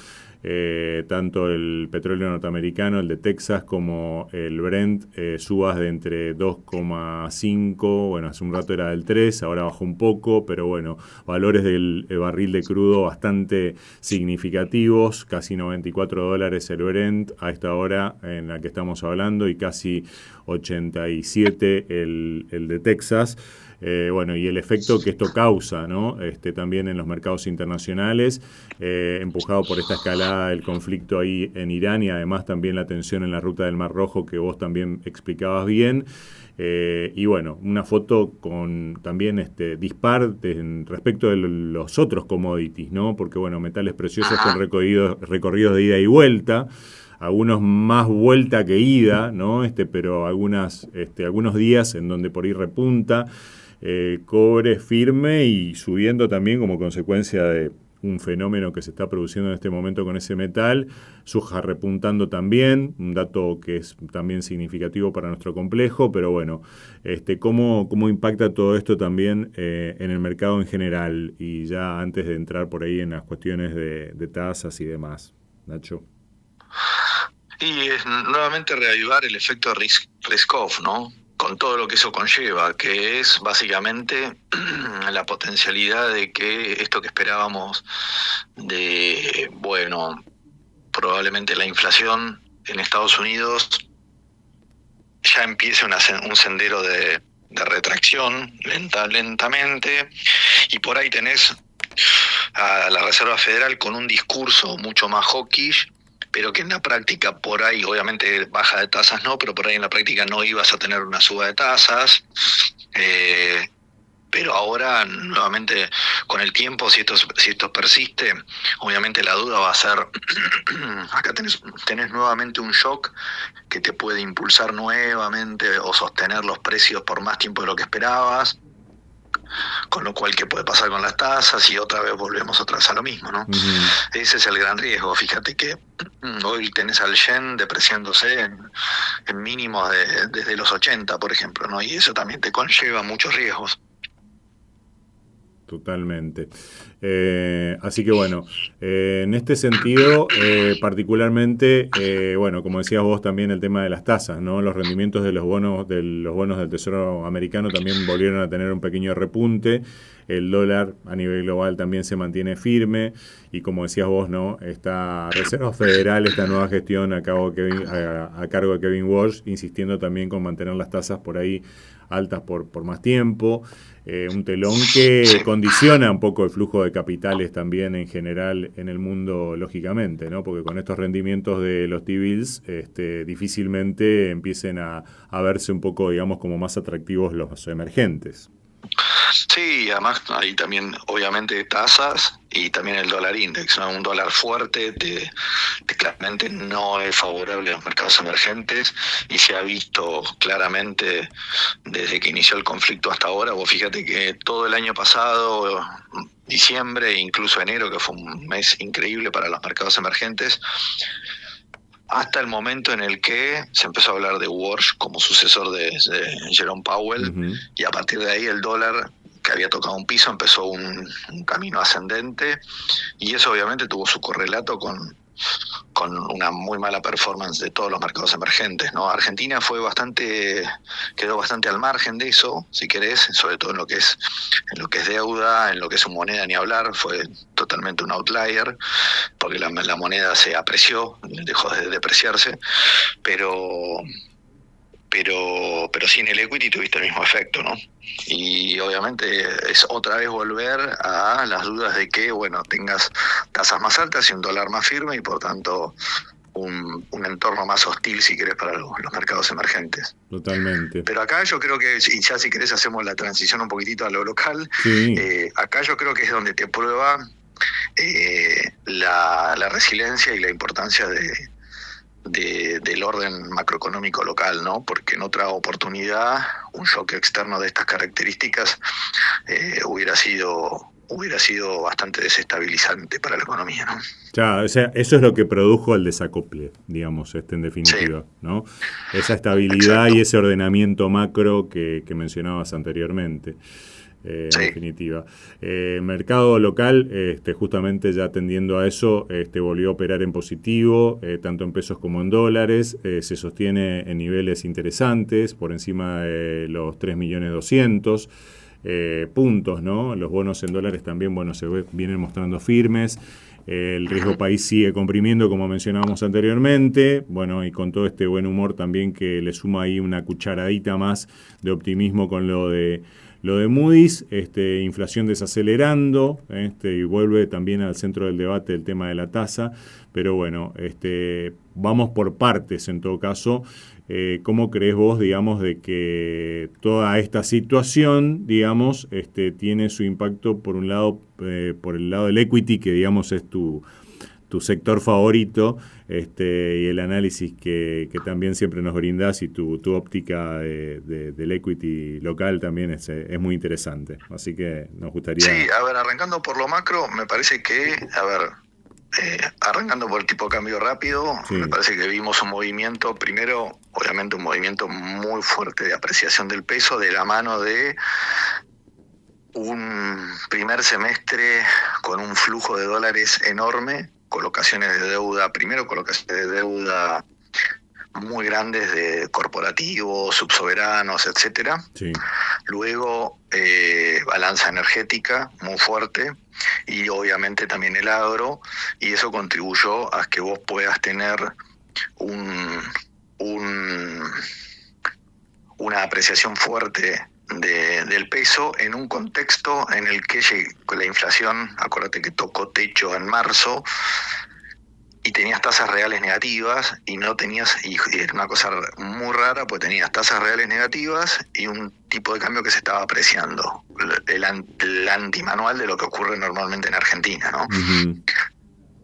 tanto el petróleo norteamericano, el de Texas, como el Brent, subas de entre 2,5, bueno, hace un rato era del 3, ahora bajó un poco, pero bueno, valores del barril de crudo bastante significativos, casi $94 el Brent a esta hora en la que estamos hablando y casi 87 el de Texas. Bueno, y el efecto que esto causa, ¿no? También en los mercados internacionales, empujado por esta escalada del conflicto ahí en Irán y además también la tensión en la ruta del Mar Rojo que vos también explicabas bien. Y bueno, una foto con también dispar respecto de los otros commodities, ¿no? Porque bueno, metales preciosos con recorridos de ida y vuelta, algunos más vuelta que ida, ¿no? Pero algunos días en donde por ahí repunta, cobre firme y subiendo también como consecuencia de un fenómeno que se está produciendo en este momento con ese metal, soja repuntando también, un dato que es también significativo para nuestro complejo, pero bueno, ¿cómo impacta todo esto también en el mercado en general? Y ya antes de entrar por ahí en las cuestiones de tasas y demás, Nacho. Y es nuevamente reavivar el efecto risk-off, ¿no? Con todo lo que eso conlleva, que es básicamente la potencialidad de que esto que esperábamos de, bueno, probablemente la inflación en Estados Unidos ya empiece un sendero de retracción lentamente, y por ahí tenés a la Reserva Federal con un discurso mucho más hawkish, pero que en la práctica por ahí, obviamente baja de tasas no, pero por ahí en la práctica no ibas a tener una suba de tasas, pero ahora nuevamente con el tiempo, si esto persiste, obviamente la duda va a ser, acá tenés nuevamente un shock que te puede impulsar nuevamente o sostener los precios por más tiempo de lo que esperabas, con lo cual, ¿qué puede pasar con las tasas? Y otra vez volvemos a lo mismo, ¿no? Uh-huh. Ese es el gran riesgo. Fíjate que hoy tenés al yen depreciándose en mínimos desde los 80, por ejemplo, ¿no? Y eso también te conlleva muchos riesgos. Totalmente. Así que bueno, en este sentido, particularmente, bueno, como decías vos también el tema de las tasas, ¿no? Los rendimientos de los bonos del Tesoro americano también volvieron a tener un pequeño repunte. El dólar a nivel global también se mantiene firme y como decías vos, ¿no? Esta Reserva Federal, esta nueva gestión a cargo de Kevin Walsh, insistiendo también con mantener las tasas por ahí altas por más tiempo. Un telón que condiciona un poco el flujo de capitales también en general en el mundo, lógicamente, ¿no? Porque con estos rendimientos de los T-bills difícilmente empiecen a verse un poco, digamos, como más atractivos los emergentes. Sí, además hay también obviamente tasas y también el dólar index, ¿no? Un dólar fuerte claramente no es favorable a los mercados emergentes y se ha visto claramente desde que inició el conflicto hasta ahora. Vos fíjate que todo el año pasado, diciembre e incluso enero, que fue un mes increíble para los mercados emergentes, hasta el momento en el que se empezó a hablar de Walsh como sucesor de Jerome Powell, y a partir de ahí el dólar, que había tocado un piso, empezó un camino ascendente, y eso obviamente tuvo su correlato con una muy mala performance de todos los mercados emergentes, ¿no? Argentina quedó bastante al margen de eso, si querés, sobre todo en lo que es deuda, en lo que es su moneda, ni hablar, fue totalmente un outlier, porque la moneda se apreció, dejó de depreciarse, pero sí en el equity tuviste el mismo efecto, ¿no? Y obviamente es otra vez volver a las dudas de que, bueno, tengas tasas más altas y un dólar más firme y por tanto un entorno más hostil, si querés, para los mercados emergentes. Totalmente. Pero acá yo creo que, y ya si querés hacemos la transición un poquitito a lo local, sí. Acá yo creo que es donde te prueba la resiliencia y la importancia del orden macroeconómico local, ¿no? Porque en otra oportunidad un shock externo de estas características hubiera sido bastante desestabilizante para la economía, ¿no? Claro, o sea, eso es lo que produjo el desacople, digamos, en definitiva, sí. ¿No? Esa estabilidad. Exacto. Y ese ordenamiento macro que mencionabas anteriormente. Sí. En definitiva. Mercado local, justamente ya atendiendo a eso, volvió a operar en positivo, tanto en pesos como en dólares, se sostiene en niveles interesantes, por encima de los 3.200.000 puntos, ¿no? Los bonos en dólares también, bueno, vienen mostrando firmes. El riesgo país sigue comprimiendo, como mencionábamos anteriormente, bueno, y con todo este buen humor también que le suma ahí una cucharadita más de optimismo con lo de Moody's, inflación desacelerando, y vuelve también al centro del debate el tema de la tasa, pero bueno, vamos por partes en todo caso. ¿Cómo crees vos, digamos, de que toda esta situación, digamos, tiene su impacto por un lado, por el lado del equity, que digamos es tu sector favorito, y el análisis que también siempre nos brindás, y tu óptica del equity local también es muy interesante. Así que nos gustaría... Sí, a ver, arrancando por lo macro, me parece que, arrancando por el tipo de cambio rápido, sí. Me parece que vimos un movimiento, primero, obviamente un movimiento muy fuerte de apreciación del peso, de la mano de un primer semestre con un flujo de dólares enorme, colocaciones de deuda muy grandes de corporativos, subsoberanos, etcétera. Sí. Luego balanza energética muy fuerte y obviamente también el agro, y eso contribuyó a que vos puedas tener una apreciación fuerte del peso en un contexto en el que la inflación, acuérdate que tocó techo en marzo, y tenías tasas reales negativas, y era una cosa muy rara, pues tenías tasas reales negativas y un tipo de cambio que se estaba apreciando, el antimanual de lo que ocurre normalmente en Argentina, ¿no? Uh-huh.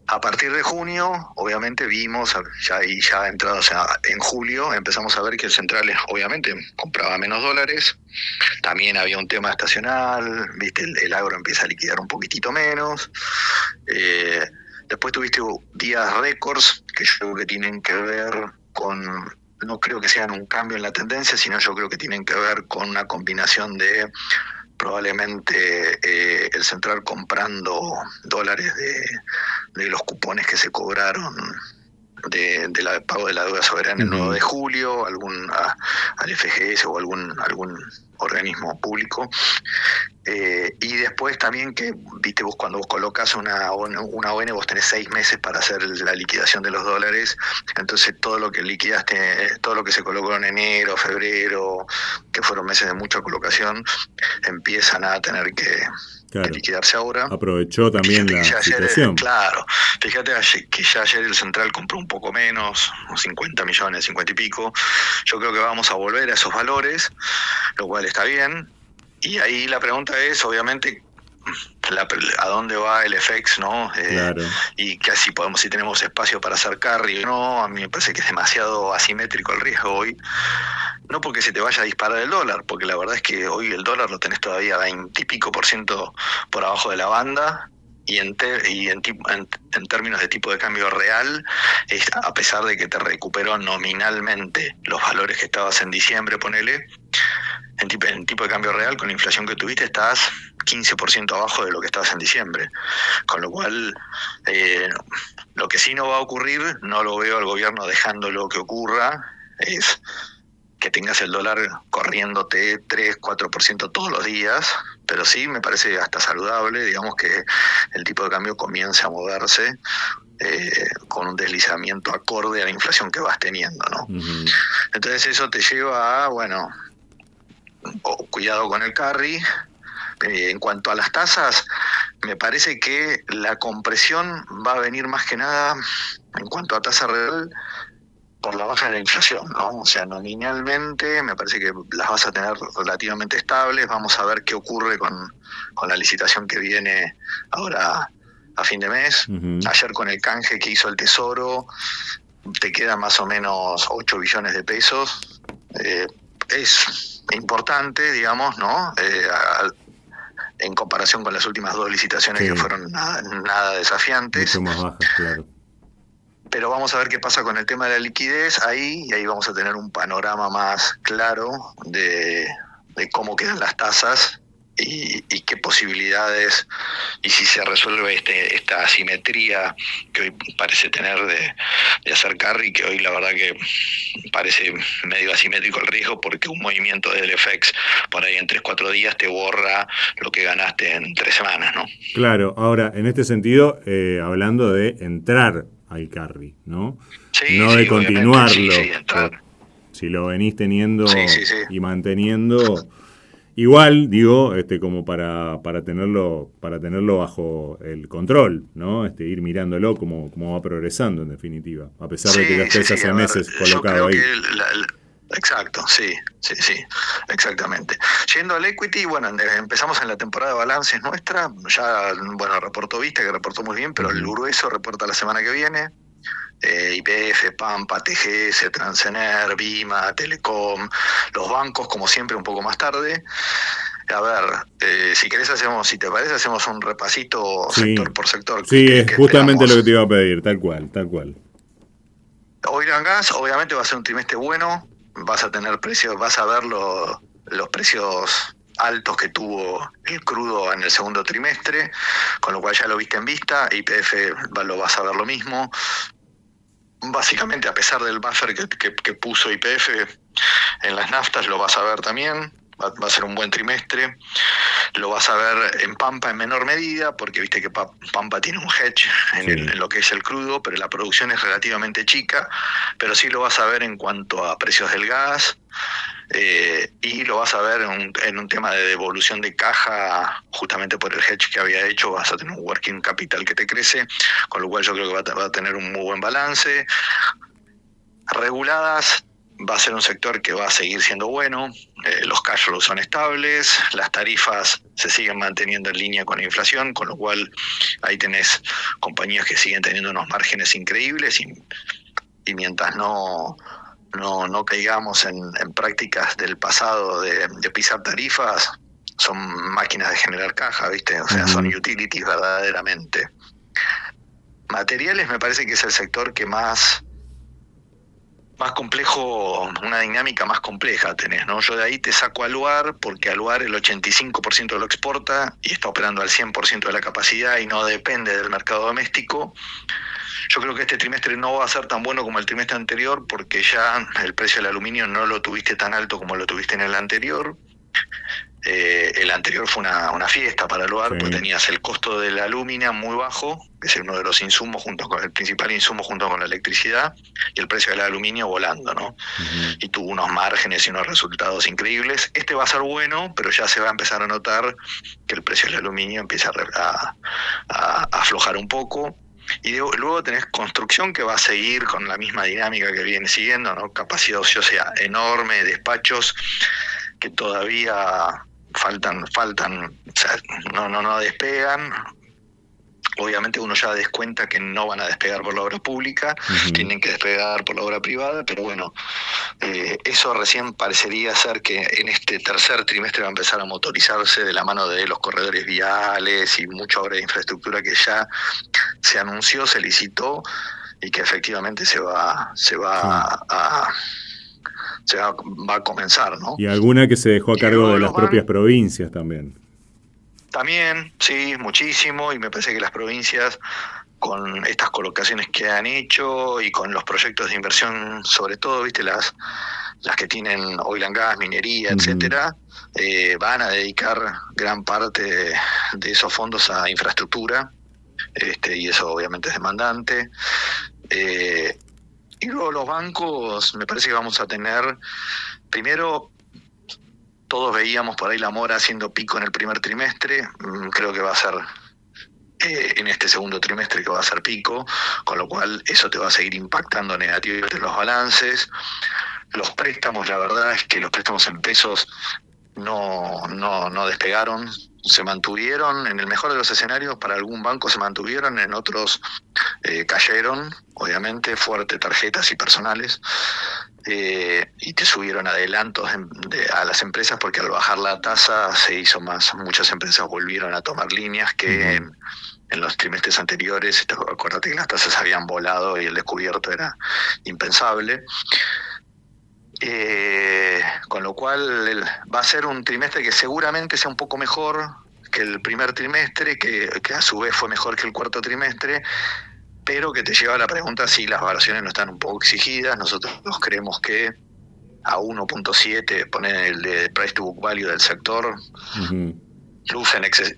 A partir de junio, obviamente vimos, ya entrados en julio, empezamos a ver que el central obviamente compraba menos dólares, también había un tema estacional, viste, el agro empieza a liquidar un poquitito menos, después tuviste días récords que yo creo que tienen que ver con, no creo que sean un cambio en la tendencia, sino yo creo que tienen que ver con una combinación de probablemente el central comprando dólares de los cupones que se cobraron de pago de la deuda soberana el 9 de julio, al FGS o algún organismo público, y después también que, viste, vos cuando vos colocas una ON, vos tenés 6 meses para hacer la liquidación de los dólares, entonces todo lo que liquidaste, todo lo que se colocó en enero, febrero, que fueron meses de mucha colocación, empiezan a tener que liquidarse ahora. Aprovechó también la situación. Claro, fíjate que ya ayer el central compró un poco menos, unos 50 millones, 50 y pico. Yo creo que vamos a volver a esos valores, lo cual está bien. Y ahí la pregunta es, obviamente, a dónde va el FX, ¿no? Claro. Y que si tenemos espacio para hacer carry o no. A mí me parece que es demasiado asimétrico el riesgo hoy. No porque se te vaya a disparar el dólar, porque la verdad es que hoy el dólar lo tenés todavía 20 y pico % por abajo de la banda. Y en términos de tipo de cambio real, a pesar de que te recuperó nominalmente los valores que estabas en diciembre, ponele, en tipo de cambio real, con la inflación que tuviste, estás 15% abajo de lo que estabas en diciembre. Con lo cual, lo que sí no va a ocurrir, no lo veo al gobierno dejándolo que ocurra, es que tengas el dólar corriéndote 3-4% todos los días, pero sí me parece hasta saludable, digamos, que el tipo de cambio comience a moverse con un deslizamiento acorde a la inflación que vas teniendo, ¿no? Uh-huh. Entonces eso te lleva a, bueno, cuidado con el carry. En cuanto a las tasas, me parece que la compresión va a venir más que nada en cuanto a tasa real por la baja de la inflación, ¿no? O sea, nominalmente me parece que las vas a tener relativamente estables. Vamos a ver qué ocurre con la licitación que viene ahora a fin de mes. Uh-huh. Ayer con el canje que hizo el Tesoro, te quedan más o menos 8 billones de pesos. Es importante, digamos, ¿no? En comparación con las últimas 2 licitaciones que fueron nada desafiantes. Mucho más bajas, claro. Pero vamos a ver qué pasa con el tema de la liquidez ahí, y ahí vamos a tener un panorama más claro de cómo quedan las tasas y qué posibilidades, y si se resuelve esta asimetría que hoy parece tener de hacer carry, que hoy la verdad que parece medio asimétrico el riesgo, porque un movimiento del FX por ahí en 3-4 días te borra lo que ganaste en 3 semanas, ¿no? Claro, ahora, en este sentido, hablando de entrar al carry, ¿no? Sí, no de continuarlo. Sí, si lo venís teniendo sí. y manteniendo, igual, digo, como para tenerlo bajo el control, ¿no? Ir mirándolo como va progresando, en definitiva, a pesar de que ya estés hace meses colocado ahí. Exacto, sí, exactamente. Yendo al equity, bueno, empezamos en la temporada de balances nuestra, ya, bueno, reportó Vista, que reportó muy bien, pero el grueso reporta la semana que viene. YPF, Pampa, TGS, Transener, Bima, Telecom, los bancos, como siempre, un poco más tarde. A ver, si te parece, hacemos un repasito sector por sector. Sí, es justamente lo que te iba a pedir, tal cual. Oil and Gas, obviamente va a ser un trimestre bueno. Vas a tener precios, vas a ver los precios altos que tuvo el crudo en el segundo trimestre, con lo cual ya lo viste en Vista. YPF lo vas a ver lo mismo. Básicamente, a pesar del buffer que puso YPF en las naftas, lo vas a ver también. Va a ser un buen trimestre. Lo vas a ver en Pampa en menor medida, porque viste que Pampa tiene un hedge en lo que es el crudo, pero la producción es relativamente chica. Pero sí lo vas a ver en cuanto a precios del gas, y lo vas a ver en un tema de devolución de caja, justamente por el hedge que había hecho. Vas a tener un working capital que te crece, con lo cual yo creo que va a tener un muy buen balance. Reguladas, va a ser un sector que va a seguir siendo bueno. Los cash flows son estables, las tarifas se siguen manteniendo en línea con la inflación, con lo cual ahí tenés compañías que siguen teniendo unos márgenes increíbles, y mientras no caigamos en prácticas del pasado de pisar tarifas, son máquinas de generar caja, ¿viste? O sea, son utilities verdaderamente. Materiales me parece que es el sector que más complejo, una dinámica más compleja tenés, ¿no? Yo de ahí te saco a Aluar, porque Aluar el 85% lo exporta y está operando al 100% de la capacidad y no depende del mercado doméstico. Yo creo que este trimestre no va a ser tan bueno como el trimestre anterior, porque ya el precio del aluminio no lo tuviste tan alto como lo tuviste en el anterior. El anterior fue una fiesta para Aluar, pues tenías el costo de la alumina muy bajo, que es uno de los insumos, el principal insumo junto con la electricidad, y el precio del aluminio volando, ¿no? Uh-huh. Y tuvo unos márgenes y unos resultados increíbles. Este va a ser bueno, pero ya se va a empezar a notar que el precio del aluminio empieza a aflojar un poco. Y luego tenés construcción, que va a seguir con la misma dinámica que viene siguiendo, ¿no? Capacidad ociosa enorme, despachos que todavía o sea, no despegan. Obviamente uno ya descuenta que no van a despegar por la obra pública, tienen que despegar por la obra privada, pero bueno, eso recién parecería ser que en este tercer trimestre va a empezar a motorizarse de la mano de los corredores viales y mucha obra de infraestructura que ya se anunció, se licitó y que efectivamente se va a comenzar, ¿no? Y alguna que se dejó a cargo de las propias provincias también. También, sí, muchísimo, y me parece que las provincias, con estas colocaciones que han hecho y con los proyectos de inversión, sobre todo, viste, las que tienen oil and gas, minería, etcétera, van a dedicar gran parte de esos fondos a infraestructura, y eso obviamente es demandante. Y luego los bancos, me parece que vamos a tener, primero, todos veíamos por ahí la mora haciendo pico en el primer trimestre, creo que va a ser en este segundo trimestre que va a ser pico, con lo cual eso te va a seguir impactando negativamente en los balances. Los préstamos, la verdad es que los préstamos en pesos no despegaron, se mantuvieron, en el mejor de los escenarios para algún banco se mantuvieron, en otros cayeron, obviamente, fuerte tarjetas y personales. Y te subieron adelantos a las empresas porque al bajar la tasa se hizo más, muchas empresas volvieron a tomar líneas que en los trimestres anteriores. Acuérdate que las tasas habían volado y el descubierto era impensable. Con lo cual va a ser un trimestre que seguramente sea un poco mejor que el primer trimestre, que a su vez fue mejor que el cuarto trimestre, pero que te lleva a la pregunta si las valoraciones no están un poco exigidas. Nosotros creemos que a 1.7, poner el de price to book value del sector,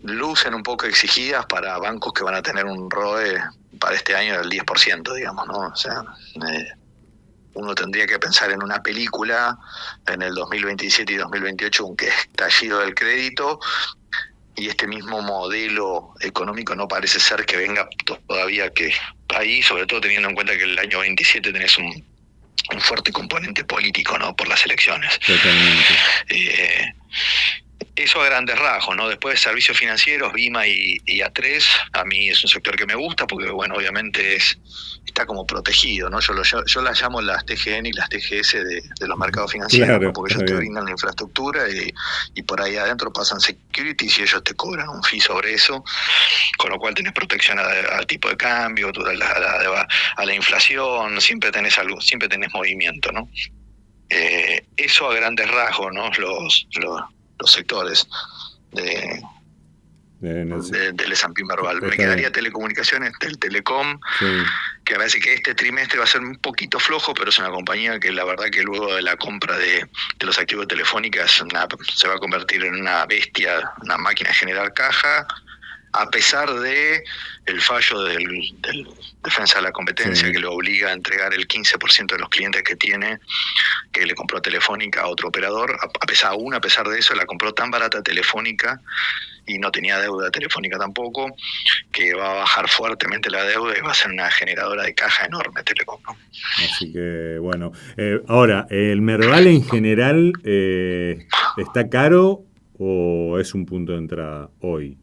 lucen un poco exigidas para bancos que van a tener un ROE para este año del 10%, digamos, ¿no? O sea, uno tendría que pensar en una película en el 2027 y 2028, un estallido del crédito, y este mismo modelo económico no parece ser que venga todavía que ahí, sobre todo teniendo en cuenta que el año 27 tenés un fuerte componente político, ¿no? Por las elecciones. Totalmente. Eso a grandes rasgos, ¿no? Después de servicios financieros, BIMA y A3, a mí es un sector que me gusta porque, bueno, obviamente está como protegido, ¿no? Yo las llamo las TGN y las TGS de los mercados financieros, claro, ¿no? Porque ellos te brindan la infraestructura y por ahí adentro pasan securities y ellos te cobran un fee sobre eso, con lo cual tenés protección al tipo de cambio, a la inflación, siempre tenés algo, siempre tenés movimiento, ¿no? Eso a grandes rasgos, ¿no? Los sectores del S&P Merval. Me quedaría telecomunicaciones, el Telecom, que a veces que este trimestre va a ser un poquito flojo, pero es una compañía que la verdad que luego de la compra de los activos de Telefónica se va a convertir en una bestia, una máquina de generar caja, a pesar de el fallo del Defensa de la Competencia, que lo obliga a entregar el 15% de los clientes que tiene, que le compró Telefónica a otro operador. A pesar de eso, la compró tan barata Telefónica y no tenía deuda Telefónica tampoco, que va a bajar fuertemente la deuda y va a ser una generadora de caja enorme Telecom, ¿no? Así que, bueno. Ahora, ¿el Merval en general está caro o es un punto de entrada hoy?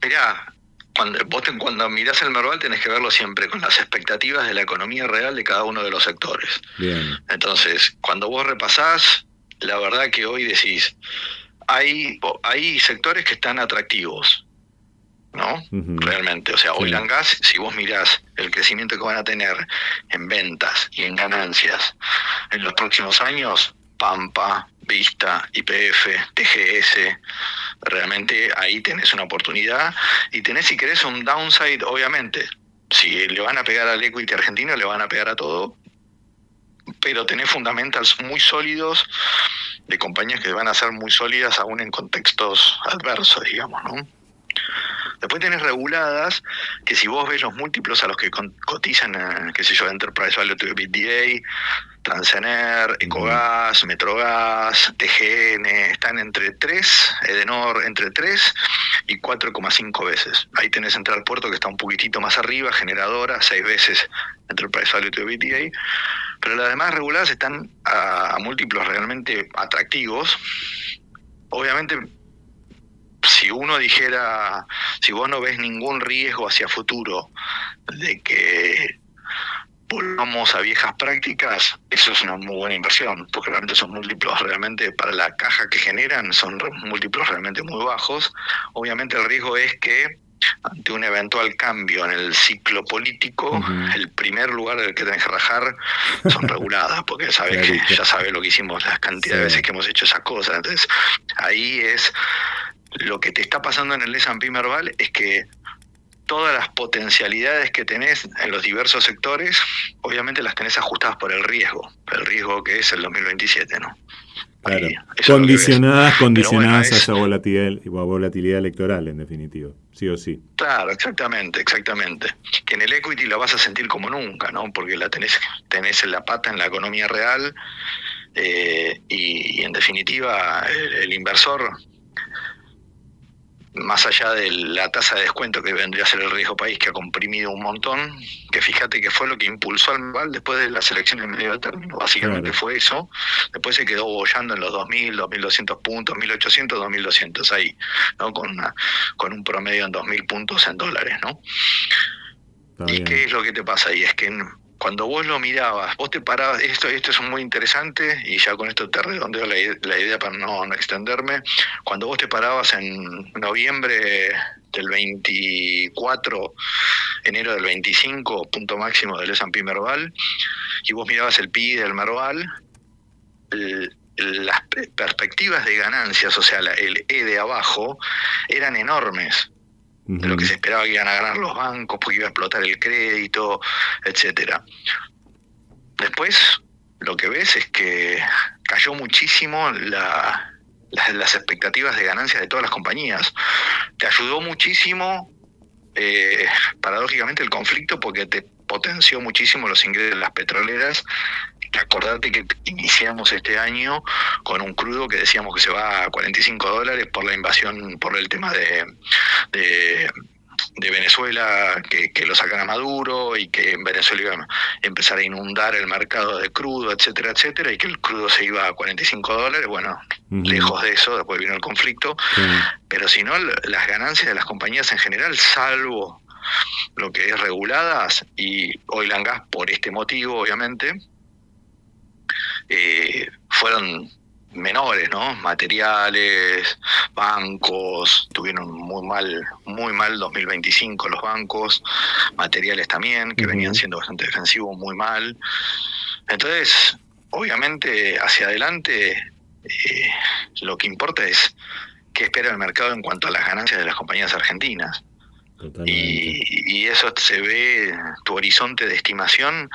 Mirá, cuando mirás el Merval tenés que verlo siempre con las expectativas de la economía real de cada uno de los sectores. Bien. Entonces, cuando vos repasás, la verdad que hoy decís, hay sectores que están atractivos, ¿no? Realmente, o sea, oil and gas, si vos mirás el crecimiento que van a tener en ventas y en ganancias en los próximos años, Pampa, Vista, YPF, TGS, realmente ahí tenés una oportunidad y tenés, si querés, un downside, obviamente. Si le van a pegar al equity argentino, le van a pegar a todo, pero tenés fundamentals muy sólidos de compañías que van a ser muy sólidas aún en contextos adversos, digamos, ¿no? Después tenés reguladas, que si vos ves los múltiplos a los que cotizan, qué sé yo, Enterprise Value to EBITDA, Transener, Ecogas, Metrogas, TGN, están entre 3, Edenor entre 3 y 4,5 veces. Ahí tenés Central Puerto, que está un poquitito más arriba, generadora, 6 veces Enterprise Value to EBITDA, pero las demás reguladas están a múltiplos realmente atractivos, obviamente, si uno dijera, si vos no ves ningún riesgo hacia futuro de que volvamos a viejas prácticas, eso es una muy buena inversión, porque realmente son múltiplos, realmente para la caja que generan, son múltiplos realmente muy bajos. Obviamente el riesgo es que ante un eventual cambio en el ciclo político, el primer lugar del que tenés que rajar son reguladas, porque sabes que ya sabes lo que hicimos, las cantidades de veces que hemos hecho esas cosas. Entonces ahí es lo que te está pasando en el S&P Merval, es que todas las potencialidades que tenés en los diversos sectores, obviamente las tenés ajustadas por el riesgo que es el 2027, ¿no? Claro. Ahí, Condicionadas bueno, a esa volatilidad electoral, en definitiva, sí o sí. Claro, exactamente. Que en el equity la vas a sentir como nunca, ¿no? Porque la tenés en la pata en la economía real, y en definitiva el inversor, más allá de la tasa de descuento que vendría a ser el riesgo país, que ha comprimido un montón, que fíjate que fue lo que impulsó al Merval después de las elecciones de medio término, básicamente claro. Fue eso. Después se quedó bollando en los 2.000, 2.200 puntos, 1.800, 2.200 ahí, ¿no? Con un promedio en 2.000 puntos en dólares, ¿no? ¿Y qué es lo que te pasa ahí? Es que cuando vos lo mirabas, vos te parabas, esto es muy interesante, y ya con esto te redondeo la idea para no extenderme. Cuando vos te parabas en noviembre del 24, enero del 25, punto máximo del S&P Merval, y vos mirabas el PI del Merval, las perspectivas de ganancias, o sea, el E de abajo, eran enormes. De lo que se esperaba que iban a ganar los bancos, porque iba a explotar el crédito, etcétera. Después, lo que ves es que cayó muchísimo las expectativas de ganancias de todas las compañías. Te ayudó muchísimo, paradójicamente, el conflicto, porque te potenció muchísimo los ingresos de las petroleras. Acordate que iniciamos este año con un crudo que decíamos que se va a $45 por la invasión, por el tema de Venezuela, que lo sacan a Maduro, y que en Venezuela iba a empezar a inundar el mercado de crudo, etcétera, etcétera, y que el crudo se iba a $45. Bueno, lejos de eso, después vino el conflicto, pero si no, las ganancias de las compañías en general, salvo lo que es reguladas, y Oil and Gas por este motivo, obviamente, fueron menores, ¿no? Materiales, bancos, tuvieron muy mal 2025 los bancos, materiales también, que venían siendo bastante defensivos, muy mal. Entonces, obviamente, hacia adelante, lo que importa es qué espera el mercado en cuanto a las ganancias de las compañías argentinas. Y eso se ve, tu horizonte de estimación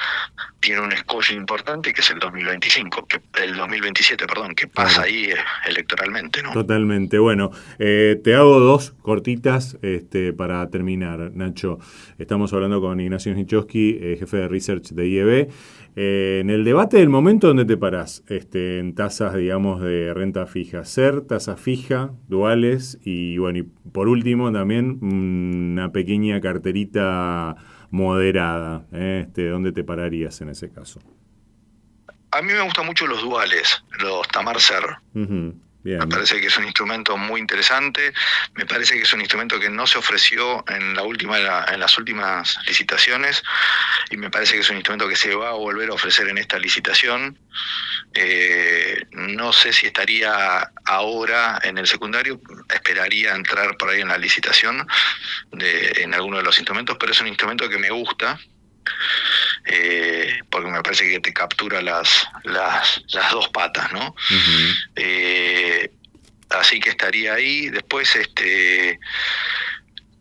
tiene un escollo importante, que es el 2027, que pasa ahí electoralmente, ¿no? Totalmente. Bueno, te hago dos cortitas para terminar, Nacho. Estamos hablando con Ignacio Snichowski, jefe de research de IEB. En el debate del momento, ¿dónde te parás? En tasas, digamos, de renta fija. SER, tasa fija, duales, y bueno, y por último también una pequeña carterita moderada. ¿Dónde te pararías en ese caso? A mí me gustan mucho los duales, los Tamar SER. Bien. Me parece que es un instrumento muy interesante, me parece que es un instrumento que no se ofreció en las últimas licitaciones, y me parece que es un instrumento que se va a volver a ofrecer en esta licitación. No sé si estaría ahora en el secundario, esperaría entrar por ahí en la licitación en alguno de los instrumentos, pero es un instrumento que me gusta. Porque me parece que te captura las dos patas, ¿no? Así que estaría ahí. Después,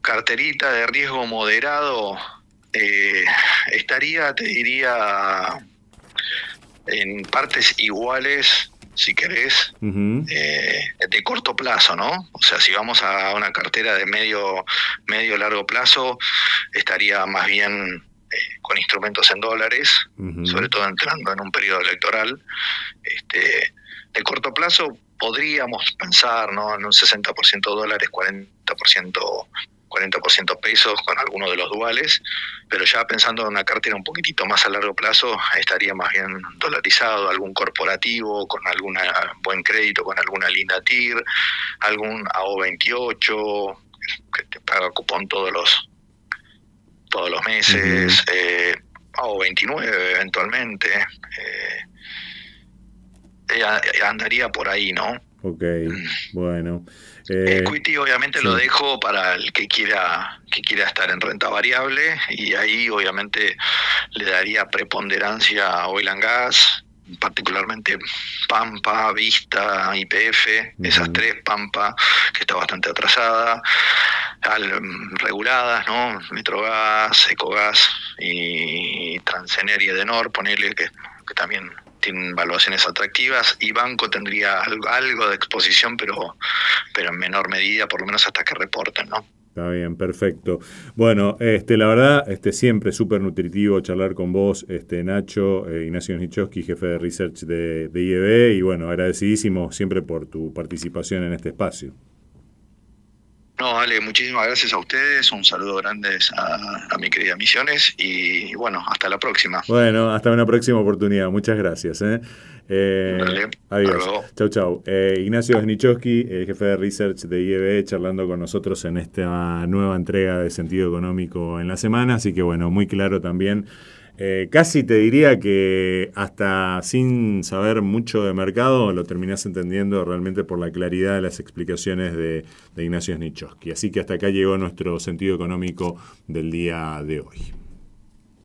carterita de riesgo moderado, estaría, te diría, en partes iguales, si querés, de corto plazo, ¿no? O sea, si vamos a una cartera de medio largo plazo, estaría más bien con instrumentos en dólares, sobre todo entrando en un periodo electoral. De corto plazo podríamos pensar, ¿no?, en un 60% dólares, 40% 40% pesos con alguno de los duales, pero ya pensando en una cartera un poquitito más a largo plazo, estaría más bien dolarizado, algún corporativo, con algún buen crédito, con alguna linda TIR, algún AO28, que te paga cupón todos los meses, AO29 eventualmente, andaría por ahí, ¿no? Ok, bueno. Equity obviamente sí. lo dejo para el que quiera estar en renta variable, y ahí obviamente le daría preponderancia a Oil and Gas, particularmente Pampa, Vista, YPF, esas tres, Pampa, que está bastante atrasada, reguladas, ¿no? Metrogas, Ecogas y Transener y Edenor, ponerle que también tienen valuaciones atractivas, y Banco tendría algo de exposición, pero en menor medida, por lo menos hasta que reporten, ¿no? Está bien, perfecto. Bueno, la verdad, siempre súper nutritivo charlar con vos, Nacho, Ignacio Snichowski, jefe de research de IEB, y bueno, agradecidísimo siempre por tu participación en este espacio. No, Ale, muchísimas gracias a ustedes, un saludo grande a mi querida Misiones, y bueno, hasta la próxima. Bueno, hasta una próxima oportunidad, muchas gracias. Dale, adiós. Chau, chau. Ignacio Snichowski, jefe de research de IEB, charlando con nosotros en esta nueva entrega de Sentido Económico en la semana, así que bueno, muy claro también. Casi te diría que hasta sin saber mucho de mercado lo terminás entendiendo realmente por la claridad de las explicaciones de Ignacio Snichowski. Así que hasta acá llegó nuestro Sentido Económico del día de hoy.